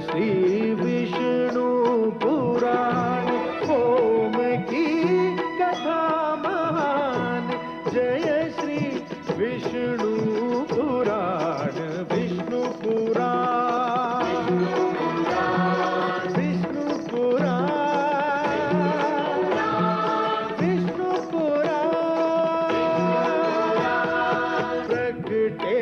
श्री विष्णु पुराण, ओम की कथा महान। जय श्री विष्णु पुराण, विष्णु पुराण, विष्णु पुराण, विष्णु पुराण। प्रगटे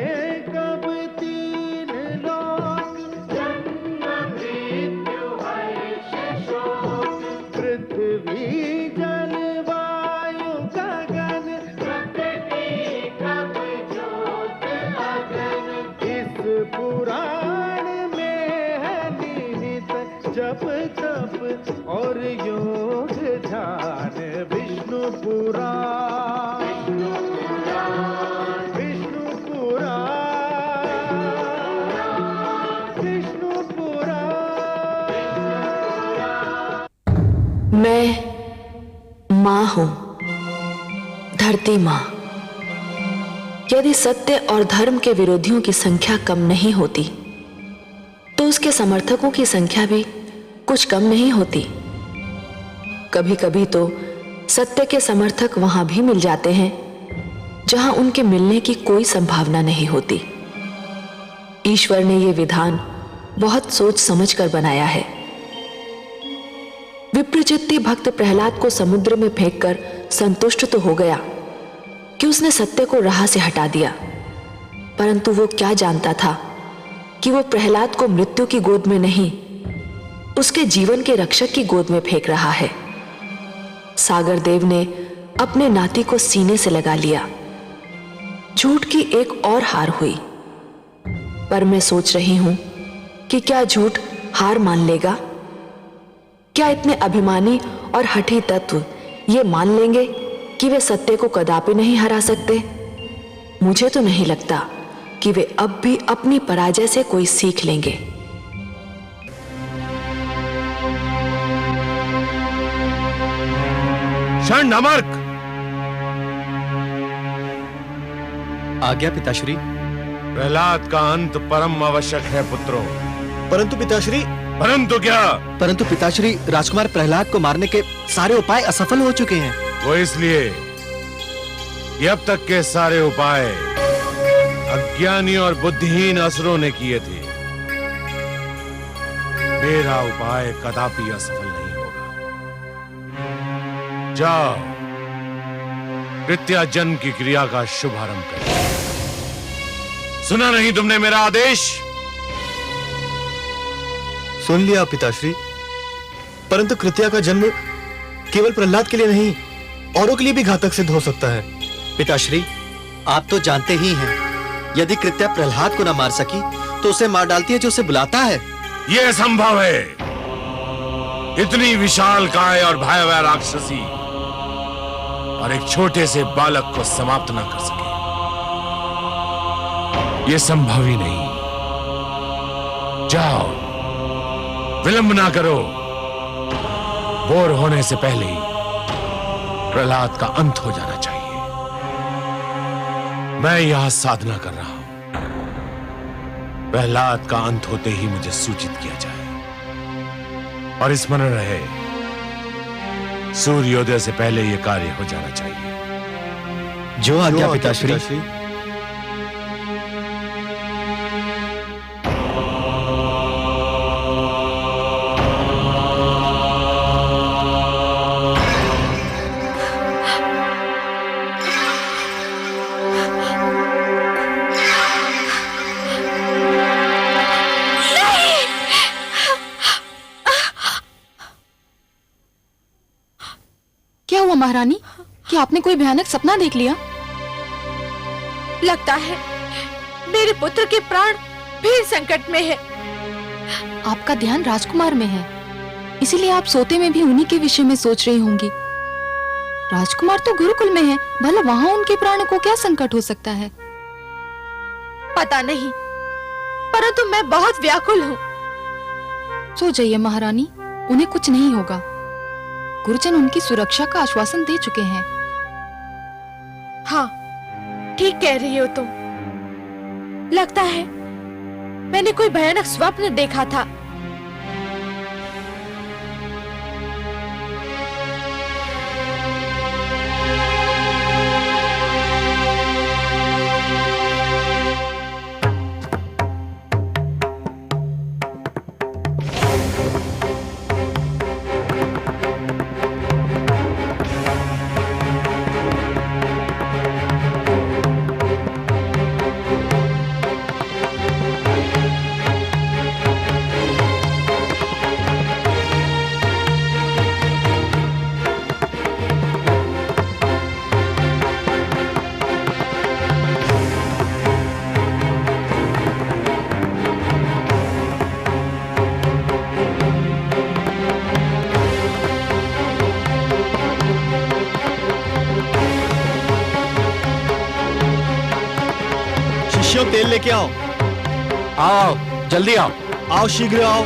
कब तीन लोक, जन्म मृत्यु हर्ष शोक। पृथ्वी जल वायु गगन, प्रकृति कब ज्योत अगन। इस पुराण में है निहित जप तप और योग ध्यान। विष्णु पुराण, विष्णु पुराण, विष्णु पुराण। मैं माँ हूं, धरती माँ। यदि सत्य और धर्म के विरोधियों की संख्या कम नहीं होती तो उसके समर्थकों की संख्या भी कुछ कम नहीं होती। कभी कभी तो सत्य के समर्थक वहां भी मिल जाते हैं जहां उनके मिलने की कोई संभावना नहीं होती। ईश्वर ने यह विधान बहुत सोच समझकर बनाया है। विप्रचित्ती भक्त प्रहलाद को समुद्र में फेंककर संतुष्ट तो हो गया कि उसने सत्य को राह से हटा दिया, परंतु वो क्या जानता था कि वो प्रहलाद को मृत्यु की गोद में नहीं, उसके जीवन के रक्षक की गोद में फेंक रहा है। सागर देव ने अपने नाती को सीने से लगा लिया। झूठ की एक और हार हुई। पर मैं सोच रही हूं कि क्या झूठ हार मान लेगा? क्या इतने अभिमानी और हठी तत्व ये मान लेंगे कि वे सत्य को कदापि नहीं हरा सकते? मुझे तो नहीं लगता कि वे अब भी अपनी पराजय से कोई सीख लेंगे। षण्डमर्क! आज्ञा पिताश्री। प्रहलाद का अंत परम आवश्यक है पुत्रों। परंतु पिताश्री। परंतु क्या? परंतु पिताश्री, राजकुमार प्रहलाद को मारने के सारे उपाय असफल हो चुके हैं। वो इसलिए कि अब तक के सारे उपाय अज्ञानी और बुद्धिहीन असुरों ने किए थे। मेरा उपाय कदापि असफल नहीं होगा। जाओ, कृत्या जन्म की क्रिया का शुभारंभ करो। सुना नहीं तुमने मेरा आदेश? सुन लिया पिताश्री, परंतु कृत्या का जन्म केवल प्रहलाद के लिए नहीं, औरों के लिए भी घातक सिद्ध हो सकता है। पिताश्री, आप तो जानते ही हैं, यदि कृत्या प्रहलाद को न मार सकी तो उसे मार डालती है जो उसे बुलाता है। यह संभव है। इतनी विशाल काय और भयावह राक्षसी और एक छोटे से बालक को समाप्त न कर सके, यह संभव ही नहीं। जाओ, विलंब ना करो। बोर होने से पहले ही प्रहलाद का अंत हो जाना चाहिए। मैं यहां साधना कर रहा हूं। प्रहलाद का अंत होते ही मुझे सूचित किया जाए, और स्मरण रहे, सूर्योदय से पहले यह कार्य हो जाना चाहिए। जो आज्ञा पिताश्री। क्या हुआ महारानी? क्या आपने कोई भयानक सपना देख लिया? लगता है मेरे पुत्र के प्राण फिर संकट में है। आपका ध्यान राजकुमार में है, इसीलिए आप सोते में भी उन्हीं के विषय में सोच रही होंगी। राजकुमार तो गुरुकुल में है, भला वहां उनके प्राण को क्या संकट हो सकता है? पता नहीं, परंतु मैं बहुत व्याकुल हूँ। सो जाइए महारानी, उन्हें कुछ नहीं होगा। गुरुजन उनकी सुरक्षा का आश्वासन दे चुके हैं। हाँ, ठीक कह रही हो तुम। लगता है मैंने कोई भयानक स्वप्न देखा था लेके आओ। आओ, जल्दी आओ। आओ, शीघ्र आओ।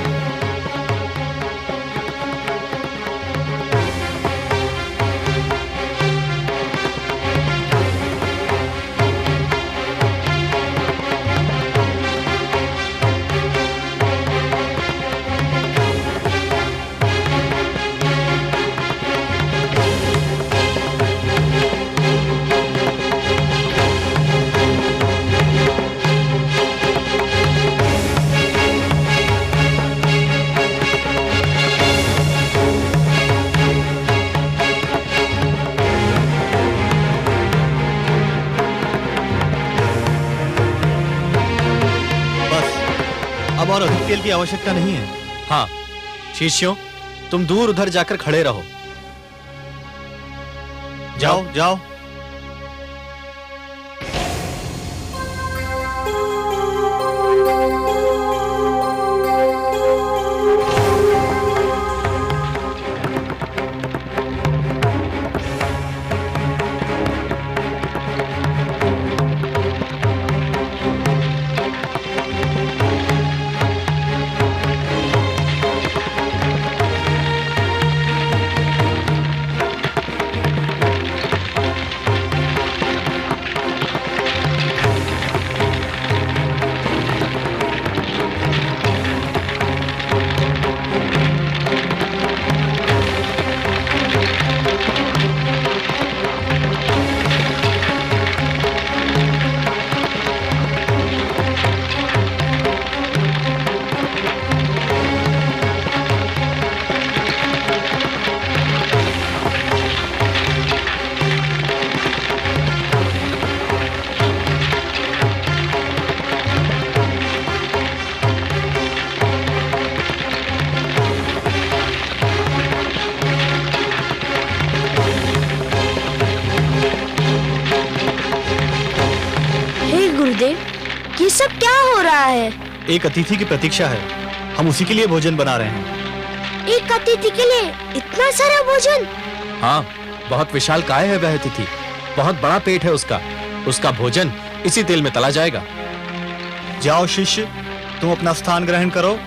अब और अधिक तेल की आवश्यकता नहीं है। हाँ शिष्यों, तुम दूर उधर जाकर खड़े रहो। जाओ जाओ। ये सब क्या हो रहा है? एक अतिथि की प्रतीक्षा है, हम उसी के लिए भोजन बना रहे हैं। एक अतिथि के लिए इतना सारा भोजन? हाँ, बहुत विशाल काय है वह अतिथि, बहुत बड़ा पेट है उसका। उसका भोजन इसी तेल में तला जाएगा। जाओ शिष्य, तुम अपना स्थान ग्रहण करो।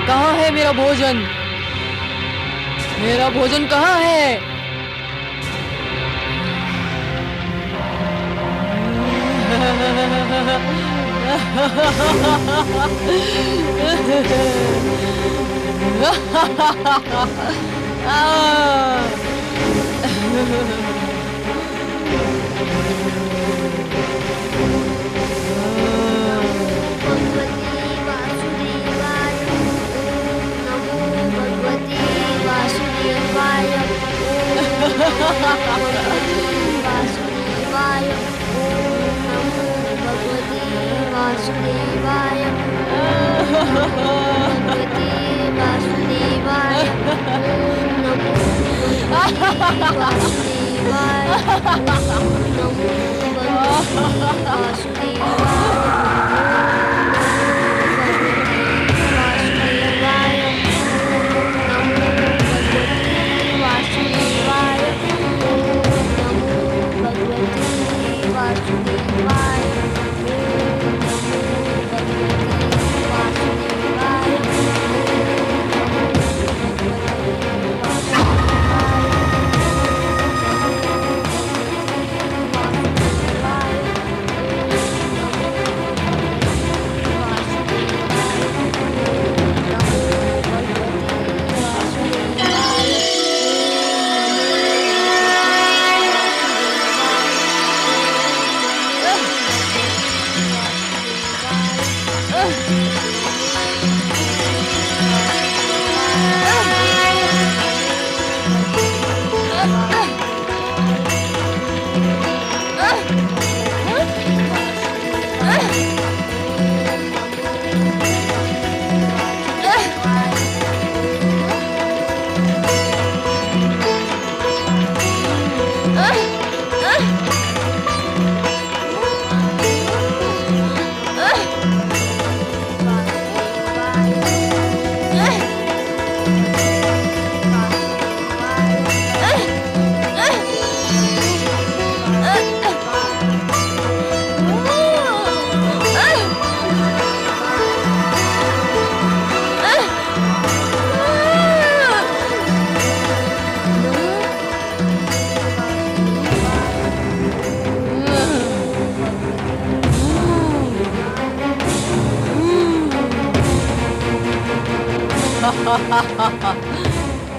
कहाँ है मेरा भोजन? मेरा भोजन कहाँ है?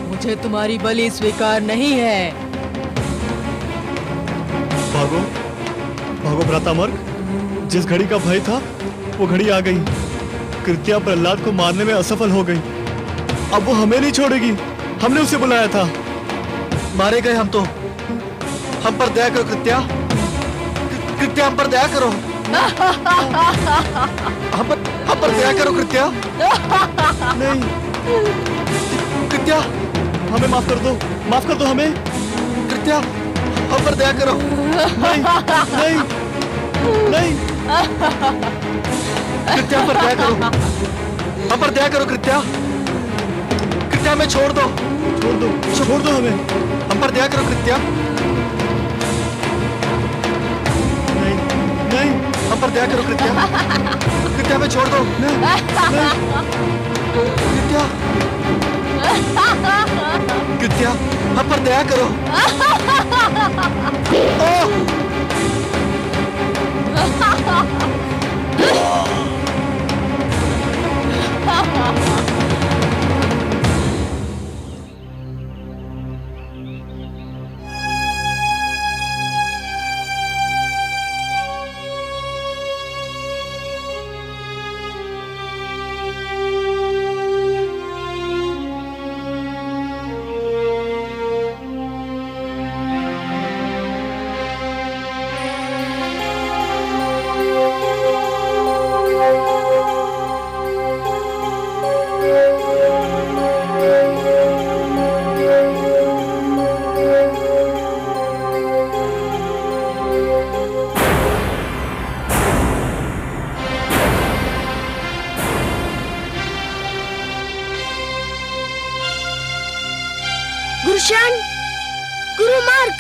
मुझे तुम्हारी बलि स्वीकार नहीं है। भागो भागो भ्रातामर्क, जिस घड़ी का भय था वो घड़ी आ गई। कृत्या प्रहलाद को मारने में असफल हो गई। अब वो हमें नहीं छोड़ेगी। हमने उसे बुलाया था। मारे गए हम तो। हम पर दया करो कृत्या। कृत्या हम पर दया करो। हम पर दया करो कृत्या। नहीं कृत्या, हमें माफ कर दो। माफ कर दो हमें कृत्या। हम पर दया करो। नहीं नहीं नहीं कृत्या पर दया करो। हम पर दया करो कृत्या। कृत्या हमें छोड़ दो। छोड़ दो हमें। हम पर दया करो कृत्या। नहीं नहीं हम पर दया करो कृत्या। कृत्या हमें छोड़ दो। नहीं नहीं कृत्या। कृत्या हम पर दया करो। गुरुशन, गुरु मार्ग।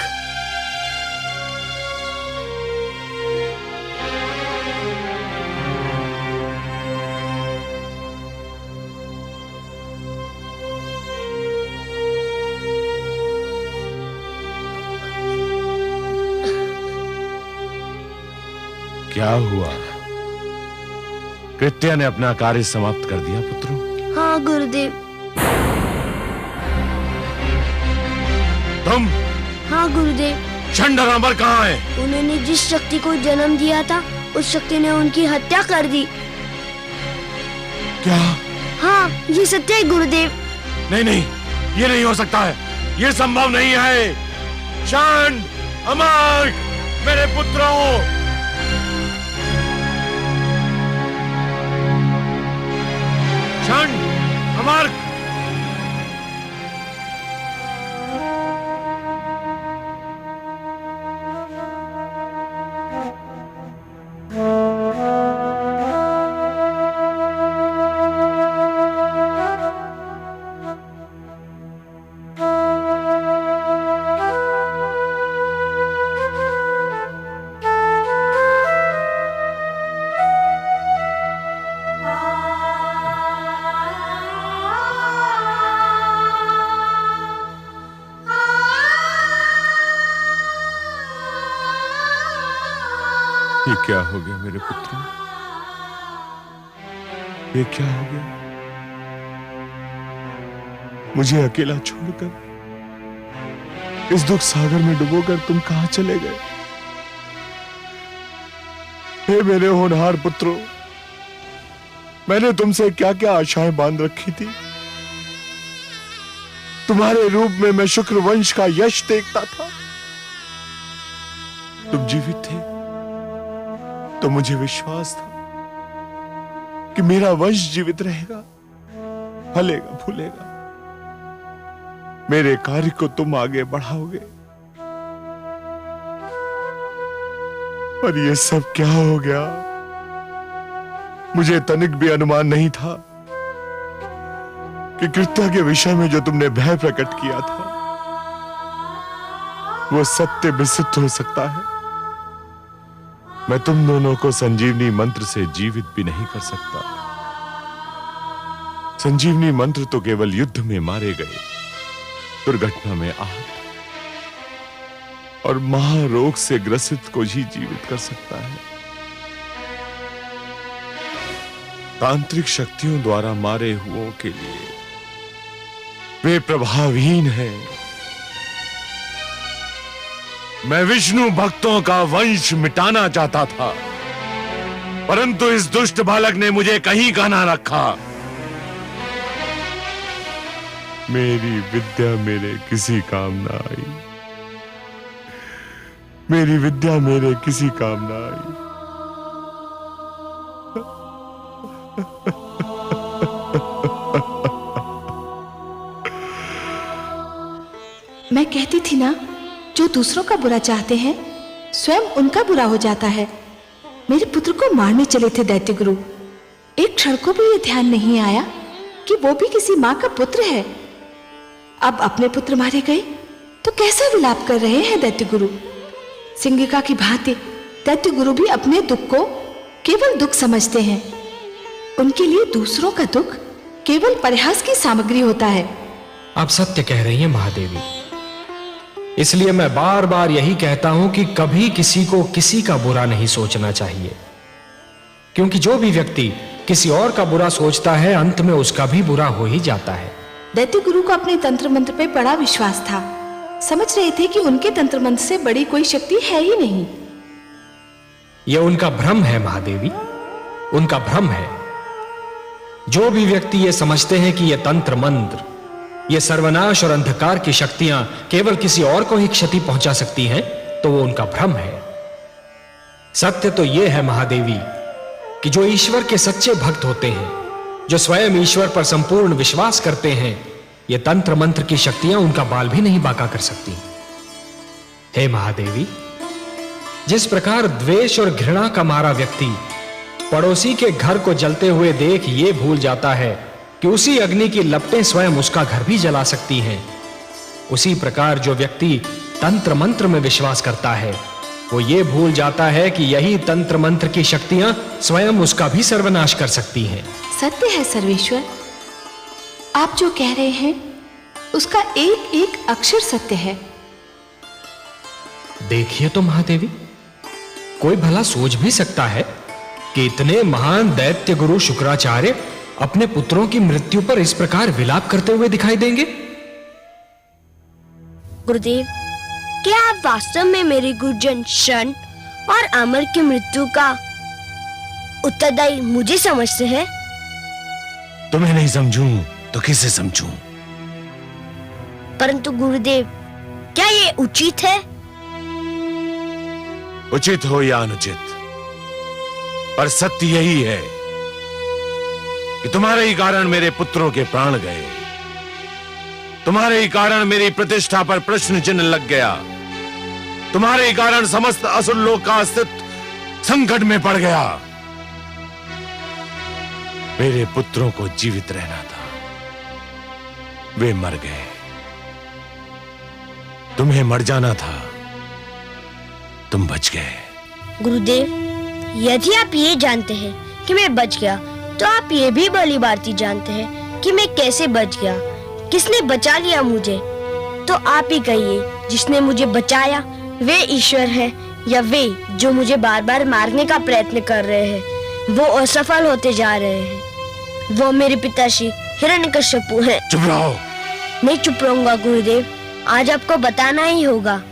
क्या हुआ? कृत्या ने अपना कार्य समाप्त कर दिया पुत्रों? हाँ गुरुदेव। तुम? हाँ गुरुदेव। चंड और अमर कहाँ है? उन्होंने जिस शक्ति को जन्म दिया था उस शक्ति ने उनकी हत्या कर दी। क्या? हाँ ये सत्य है गुरुदेव। नहीं नहीं, ये नहीं हो सकता है। ये संभव नहीं है। चंड, अमर, मेरे पुत्रों, चंड, अमर, ये क्या हो गया मेरे पुत्रों? ये क्या हो गया? मुझे अकेला छोड़कर इस दुख सागर में डुबोकर तुम कहां चले गए? हे मेरे होनहार पुत्रों, मैंने तुमसे क्या क्या आशाएं बांध रखी थी। तुम्हारे रूप में मैं शुक्र वंश का यश देखता था। तुम जीवित थे तो मुझे विश्वास था कि मेरा वंश जीवित रहेगा, फलेगा फूलेगा। मेरे कार्य को तुम आगे बढ़ाओगे। पर ये सब क्या हो गया? मुझे तनिक भी अनुमान नहीं था कि कृत्या के विषय में जो तुमने भय प्रकट किया था वो सत्य भी सिद्ध हो सकता है। मैं तुम दोनों को संजीवनी मंत्र से जीवित भी नहीं कर सकता। संजीवनी मंत्र तो केवल युद्ध में मारे गए, दुर्घटना में आहत और महारोग से ग्रसित को ही जीवित कर सकता है। तांत्रिक शक्तियों द्वारा मारे हुओं के लिए वे प्रभावहीन हैं। मैं विष्णु भक्तों का वंश मिटाना चाहता था, परंतु इस दुष्ट बालक ने मुझे कहीं का ना रखा। मेरी विद्या मेरे किसी काम ना आई। मेरी विद्या मेरे किसी काम ना आई। मैं कहती थी ना, जो दूसरों का बुरा चाहते हैं स्वयं उनका बुरा हो जाता है। मेरे पुत्र को मारने चले थे दैत्य गुरु, एक क्षण को भी ये ध्यान नहीं आया कि वो भी किसी माँ का पुत्र है। अब अपने पुत्र मारे गए तो कैसा विलाप कर रहे हैं दैत्य गुरु। सिंगिका की भांति दैत्य गुरु भी अपने दुख को केवल दुख समझते हैं। उनके लिए दूसरों का दुख केवल परिहास की सामग्री होता है। आप सत्य कह रही हैं महादेवी। इसलिए मैं बार बार यही कहता हूं कि कभी किसी को किसी का बुरा नहीं सोचना चाहिए, क्योंकि जो भी व्यक्ति किसी और का बुरा सोचता है अंत में उसका भी बुरा हो ही जाता है। दैत्य गुरु को अपने तंत्र मंत्र पे बड़ा विश्वास था। समझ रहे थे कि उनके तंत्र मंत्र से बड़ी कोई शक्ति है ही नहीं। यह उनका भ्रम है महादेवी, उनका भ्रम है। जो भी व्यक्ति ये समझते हैं कि यह तंत्र मंत्र, ये सर्वनाश और अंधकार की शक्तियां केवल किसी और को ही क्षति पहुंचा सकती हैं, तो वो उनका भ्रम है। सत्य तो यह है महादेवी कि जो ईश्वर के सच्चे भक्त होते हैं, जो स्वयं ईश्वर पर संपूर्ण विश्वास करते हैं, ये तंत्र मंत्र की शक्तियां उनका बाल भी नहीं बांका कर सकती। हे महादेवी, जिस प्रकार द्वेष और घृणा का मारा व्यक्ति पड़ोसी के घर को जलते हुए देख ये भूल जाता है कि उसी अग्नि की लपटें स्वयं उसका घर भी जला सकती हैं, उसी प्रकार जो व्यक्ति तंत्र मंत्र में विश्वास करता है वो ये भूल जाता है कि यही तंत्र मंत्र की शक्तियां स्वयं उसका भी सर्वनाश कर सकती हैं। सत्य है सर्वेश्वर, आप जो कह रहे हैं उसका एक एक अक्षर सत्य है। देखिए तो महादेवी, कोई भला सोच भी सकता है कि इतने महान दैत्य गुरु शुक्राचार्य अपने पुत्रों की मृत्यु पर इस प्रकार विलाप करते हुए दिखाई देंगे? गुरुदेव, क्या आप वास्तव में मेरे गुरुजन शन और अमर की मृत्यु का उत्तरदायी मुझे समझते हैं? तुम्हें नहीं समझूं तो किसे समझूं? परंतु गुरुदेव, क्या ये उचित है? उचित हो या अनुचित, पर सत्य यही है कि तुम्हारे ही कारण मेरे पुत्रों के प्राण गए। तुम्हारे ही कारण मेरी प्रतिष्ठा पर प्रश्न चिन्ह लग गया। तुम्हारे ही कारण समस्त असुर लोक का अस्तित्व संकट में पड़ गया। मेरे पुत्रों को जीवित रहना था, वे मर गए। तुम्हें मर जाना था, तुम बच गए। गुरुदेव, यदि आप ये जानते हैं कि मैं बच गया, तो आप ये भी भली भांति जानते हैं कि मैं कैसे बच गया, किसने बचा लिया मुझे। तो आप ही कहिए, जिसने मुझे बचाया वे ईश्वर है या वे जो मुझे बार बार मारने का प्रयत्न कर रहे हैं, वो असफल होते जा रहे हैं। वो मेरे पिताश्री हिरण्यकश्यपु हैं। चुप रहो। नहीं चुप रहूंगा गुरुदेव। आज आपको बताना ही होगा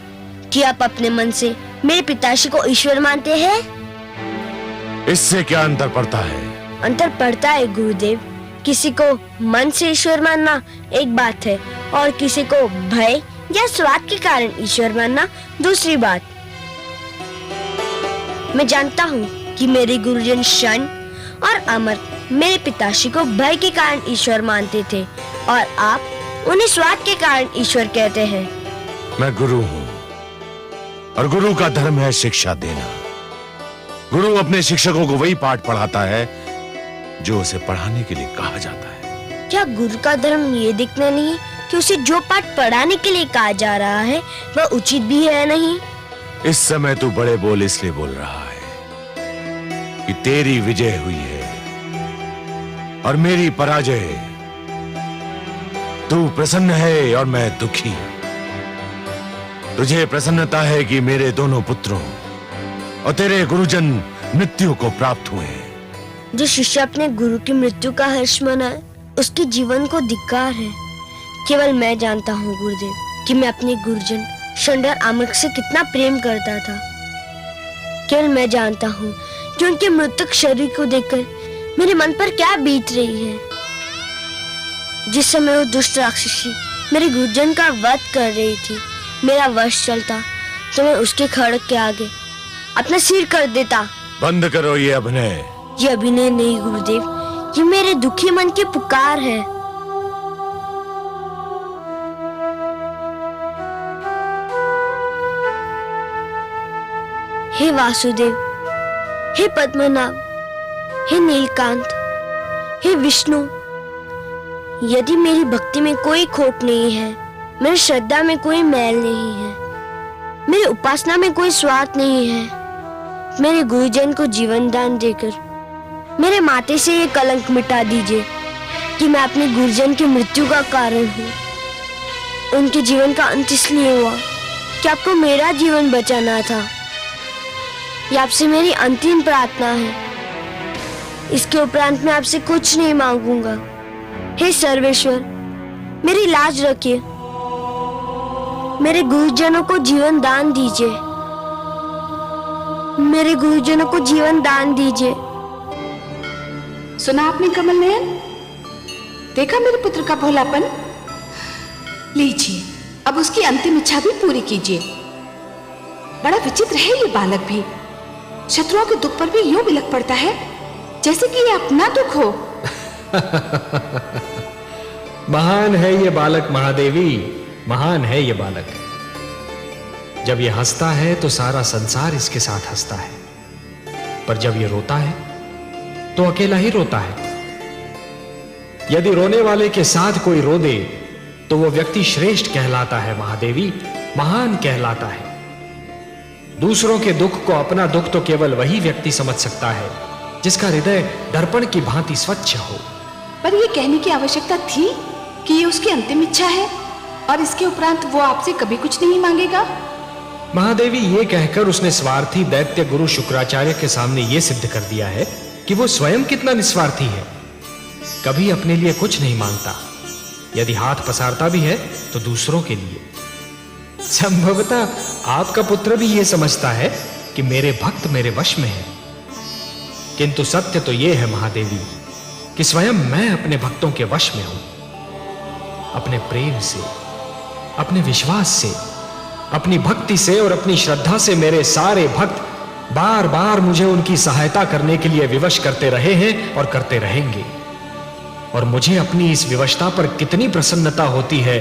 कि आप अपने मन से मेरे पिताश्री को ईश्वर मानते हैं। इससे क्या अंतर पड़ता है? अंतर पड़ता है गुरुदेव। किसी को मन से ईश्वर मानना एक बात है और किसी को भय या स्वार्थ के कारण ईश्वर मानना दूसरी बात। मैं जानता हूँ कि मेरे गुरुजन शन और अमर मेरे पिताश्री को भय के कारण ईश्वर मानते थे और आप उन्हें स्वार्थ के कारण ईश्वर कहते हैं। मैं गुरु हूँ और गुरु का धर्म है शिक्षा देना। गुरु अपने शिक्षकों को वही पाठ पढ़ाता है जो उसे पढ़ाने के लिए कहा जाता है। क्या गुरु का धर्म ये देखना नहीं कि उसे जो पाठ पढ़ाने के लिए कहा जा रहा है वह उचित भी है नहीं? इस समय तू बड़े बोल इसलिए बोल रहा है कि तेरी विजय हुई है और मेरी पराजय। तू प्रसन्न है और मैं दुखी। तुझे प्रसन्नता है कि मेरे दोनों पुत्रों और तेरे गुरुजन मृत्यु को प्राप्त हुए। जो शिष्य अपने गुरु की मृत्यु का हर्ष मनाए उसके जीवन को धिक्कार है। केवल मैं जानता हूँ गुरुदेव कि मैं अपने गुरुजन शंडर आमक से कितना प्रेम करता था। केवल मैं जानता हूँ कि उनके मृतक शरीर को देखकर मेरे मन पर क्या बीत रही है। जिस समय वो दुष्ट राक्षसी मेरे गुरुजन का वध कर रही थी, मेरा वश चलता तो मैं उसके खड़क के आगे अपना सिर कर देता। बंद करो ये अभिनय। ये अभिनय नहीं गुरुदेव, ये मेरे दुखी मन की पुकार है। हे वासुदेव, हे पद्मनाभ, हे नीलकांत, हे विष्णु, यदि मेरी भक्ति में कोई खोट नहीं है, मेरी श्रद्धा में कोई मैल नहीं है, मेरी उपासना में कोई स्वार्थ नहीं है, मेरे गुरुजन को जीवन दान देकर मेरे माथे से ये कलंक मिटा दीजिए कि मैं अपने गुरुजन की मृत्यु का कारण हूँ। उनके जीवन का अंत इसलिए हुआ कि आपको मेरा जीवन बचाना था। ये आपसे मेरी अंतिम प्रार्थना है। इसके उपरांत मैं आपसे कुछ नहीं मांगूंगा। हे सर्वेश्वर, मेरी लाज रखिए, मेरे गुरुजनों को जीवन दान दीजिए, मेरे गुरुजनों को जीवन दान दीजिए। सुना आपने कमल नयन? देखा मेरे पुत्र का भोलापन? लीजिए, अब उसकी अंतिम इच्छा भी पूरी कीजिए। बड़ा विचित्र है ये बालक भी, शत्रुओं के दुख पर भी यूं बिलख पड़ता है जैसे कि ये अपना दुख हो। महान है ये बालक महादेवी, महान है ये बालक। जब ये हंसता है तो सारा संसार इसके साथ हंसता है, पर जब ये रोता है तो अकेला ही रोता है। यदि रोने वाले के साथ कोई रो दे तो वो व्यक्ति श्रेष्ठ कहलाता है महादेवी, महान कहलाता है। दूसरों के दुख को अपना दुख तो केवल वही व्यक्ति समझ सकता है जिसका हृदय दर्पण की भांति स्वच्छ हो। पर ये कहने की आवश्यकता थी कि ये उसकी अंतिम इच्छा है और इसके उपरांत वो आपसे कभी कुछ नहीं मांगेगा? महादेवी, ये कहकर उसने स्वार्थी दैत्य गुरु शुक्राचार्य के सामने ये सिद्ध कर दिया है कि वो स्वयं कितना निस्वार्थी है, कभी अपने लिए कुछ नहीं मांगता। यदि हाथ पसारता भी है तो दूसरों के लिए। संभवतः आपका पुत्र भी ये समझता है कि मेरे भक्त मेरे वश में है, किंतु सत्य तो यह है महादेवी कि स्वयं मैं अपने भक्तों के वश में हूं। अपने प्रेम से, अपने विश्वास से, अपनी भक्ति से और अपनी श्रद्धा से मेरे सारे भक्त बार बार मुझे उनकी सहायता करने के लिए विवश करते रहे हैं और करते रहेंगे। और मुझे अपनी इस विवशता पर कितनी प्रसन्नता होती है,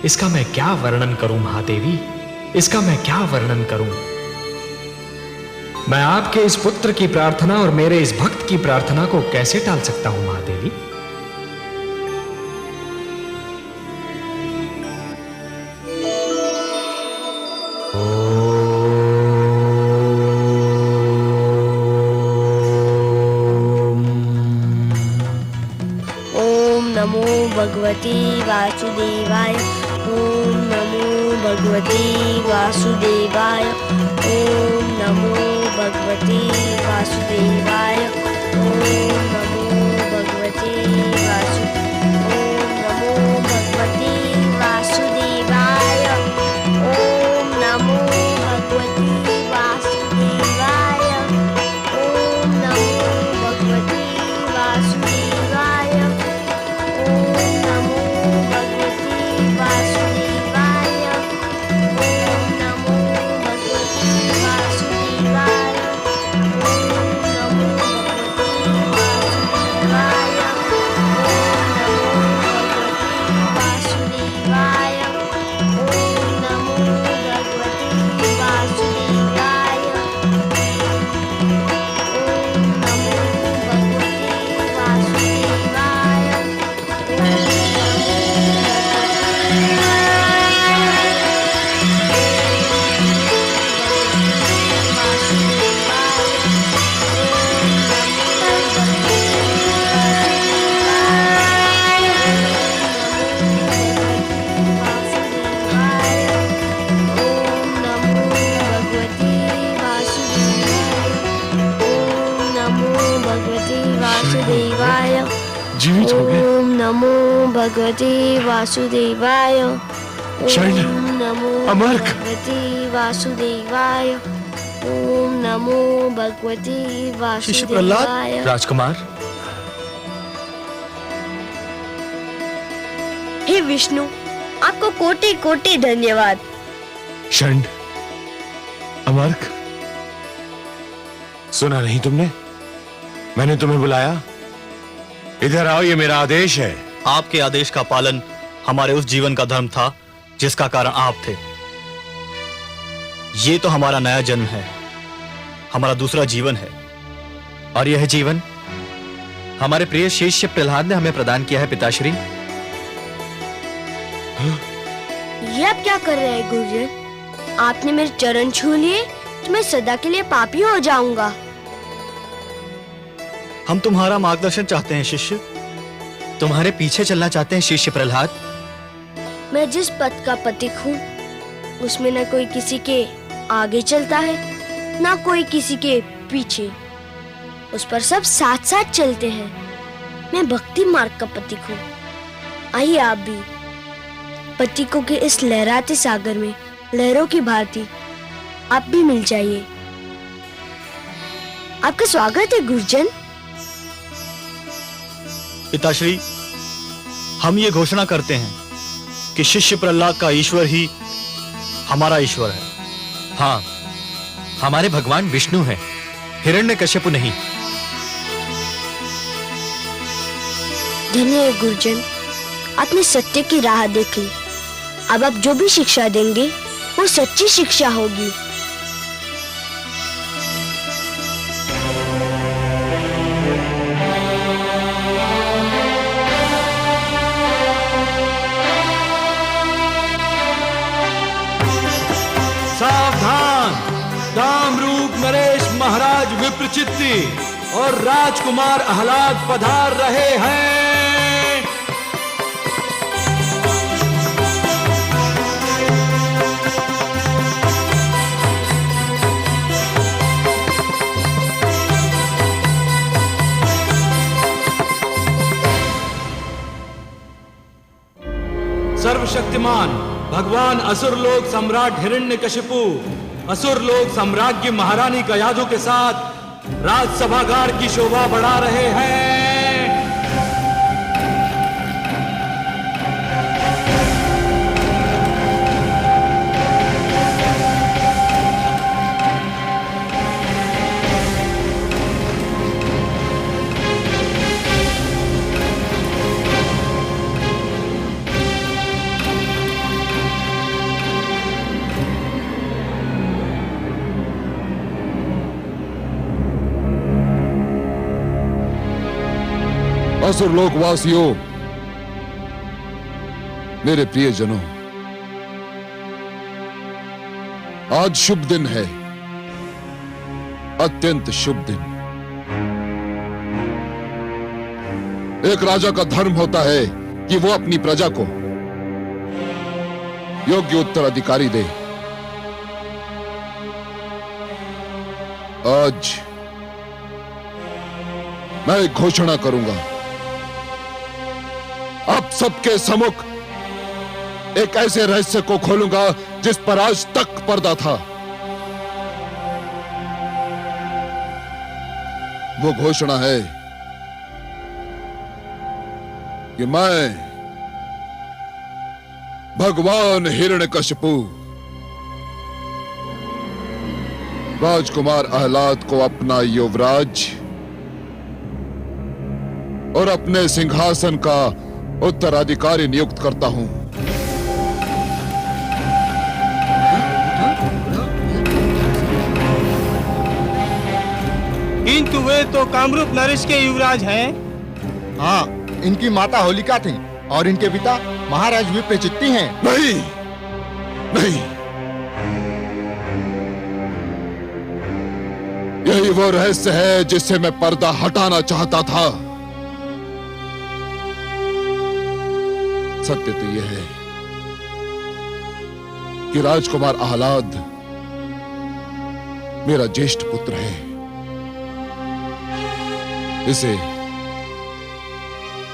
इसका मैं क्या वर्णन करूं महादेवी, इसका मैं क्या वर्णन करूं। मैं आपके इस पुत्र की प्रार्थना और मेरे इस भक्त की प्रार्थना को कैसे टाल सकता हूं महादेवी? ओम नमो भगवते वासुदेवाय। ओम नमो भगवते वासुदेवाय। ओम नमो भगवते वासुदेवाय। ओम नमो भगवते वासु ओम नमो भगवते वासुदेवाय। ओम नमो भगवते वासुदेवाय। ओम नमो भगवते वासुदेवाय। ओम नमो भगवते वासुदेवाय। ओम नमो भगवते वासुदेवाय। ओम नमो जीवित हो गए। ओम नमो भगवते वासुदेवाय। शरण। ओम नमो अमर्क। भगवते वासुदेवाय। ओम नमो भगवते शिष्य प्रहलाद। वासुदेवाय। राजकुमार। हे विष्णु, आपको कोटि कोटि धन्यवाद। शरण, अमर्क, सुना नहीं तुमने? मैंने तुम्हें बुलाया। इधर आओ, ये मेरा आदेश है। आपके आदेश का पालन हमारे उस जीवन का धर्म था जिसका कारण आप थे। ये तो हमारा नया जन्म है, हमारा दूसरा जीवन है। और यह जीवन हमारे प्रिय शिष्य प्रहलाद ने हमें प्रदान किया है पिताश्री। ये आप क्या कर रहे हैं गुरुजन? आपने मेरे चरण छू लिए तो मैं सदा के लिए पापी हो जाऊंगा। हम तुम्हारा मार्गदर्शन चाहते हैं शिष्य, तुम्हारे पीछे चलना चाहते हैं शिष्य प्रहलाद। मैं जिस पथ का पथिक हूँ उसमें न कोई किसी के आगे चलता है ना कोई किसी के पीछे, उस पर सब साथ साथ चलते हैं। मैं भक्ति मार्ग का पथिक हूँ। आइए आप भी पथिकों के इस लहराते सागर में लहरों की भांति आप भी मिल जाइए। आपका स्वागत है गुरुजन। पिताश्री, हम ये घोषणा करते हैं कि शिष्य प्रहलाद का ईश्वर ही हमारा ईश्वर है। हाँ, हमारे भगवान विष्णु हैं, हिरण्यकश्यपु नहीं। धन्य है गुरुजन, आपने सत्य की राह देख ली। अब आप जो भी शिक्षा देंगे वो सच्ची शिक्षा होगी। सावधान! कामरूप नरेश महाराज विप्रचित्ति और राजकुमार आह्लाद पधार रहे हैं। सर्वशक्तिमान भगवान असुरलोक सम्राट हिरण्यकशिपु असुरलोक साम्राज्य महारानी कयाधु के साथ राजसभागार की शोभा बढ़ा रहे हैं। असुरलोक वासियों, मेरे प्रियजनों, आज शुभ दिन है, अत्यंत शुभ दिन। एक राजा का धर्म होता है कि वो अपनी प्रजा को योग्य उत्तराधिकारी दे। आज मैं एक घोषणा करूंगा, अब सबके सम्मुख एक ऐसे रहस्य को खोलूंगा जिस पर आज तक पर्दा था। वो घोषणा है कि मैं भगवान हिरण्यकशिपु राजकुमार आह्लाद को अपना युवराज और अपने सिंहासन का उत्तराधिकारी नियुक्त करता हूं। किंतु वे तो कामरूप नरेश के युवराज हैं। हाँ, इनकी माता होलिका थी और इनके पिता महाराज विप्रचित्ति हैं। नहीं, नहीं, यही वो रहस्य है जिससे मैं पर्दा हटाना चाहता था। सत्य तो यह है कि राजकुमार आह्लाद मेरा ज्येष्ठ पुत्र है। इसे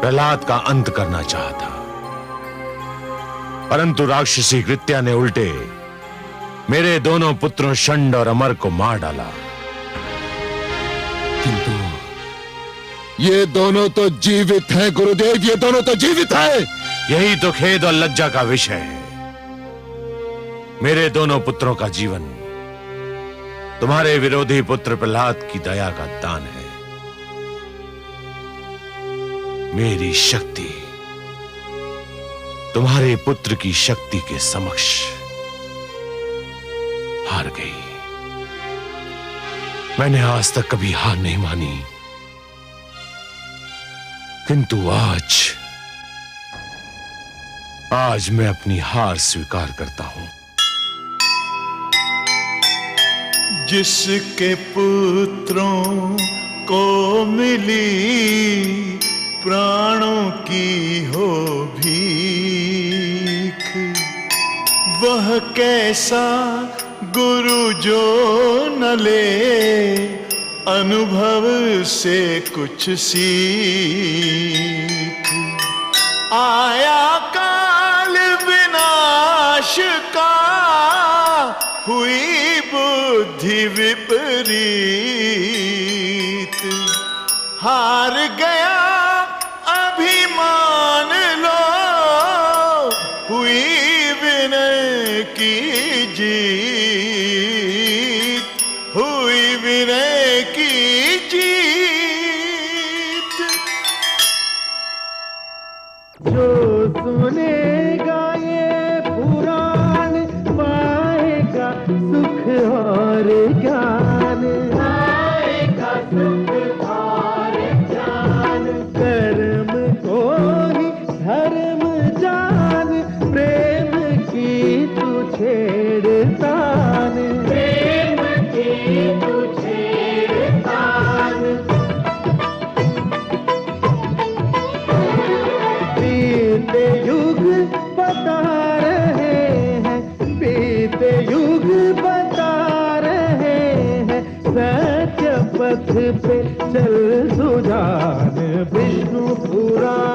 प्रहलाद का अंत करना चाहा, परंतु राक्षसी कृत्या ने उल्टे मेरे दोनों पुत्रों षंड और अमर को मार डाला। किंतु ये दोनों तो जीवित हैं गुरुदेव, ये दोनों तो जीवित हैं। यही तो खेद और लज्जा का विषय है। मेरे दोनों पुत्रों का जीवन तुम्हारे विरोधी पुत्र प्रहलाद की दया का दान है। मेरी शक्ति तुम्हारे पुत्र की शक्ति के समक्ष हार गई। मैंने आज तक कभी हार नहीं मानी, किंतु आज मैं अपनी हार स्वीकार करता हूं। जिसके पुत्रों को मिली प्राणों की हो भीख, वह कैसा गुरु जो न ले अनुभव से कुछ सीख। आया काल विनाश का, हुई बुद्धि विपरीत, हार गया अभिमान लो, हुई विनय की जीत, हुई विनय की जीत। जो सुनेगा ये पुराण पाएगा सुख और ज्ञान, पाएगा सुख और ज्ञान। कर्म को ही धर्म जान, प्रेम की तू छेड़तान, प्रेम की तू छेड़तान। बीते युग बता रहे हैं, बीते युग बता रहे हैं, सत्य पथ पे चल सुजान। विष्णु पुराण।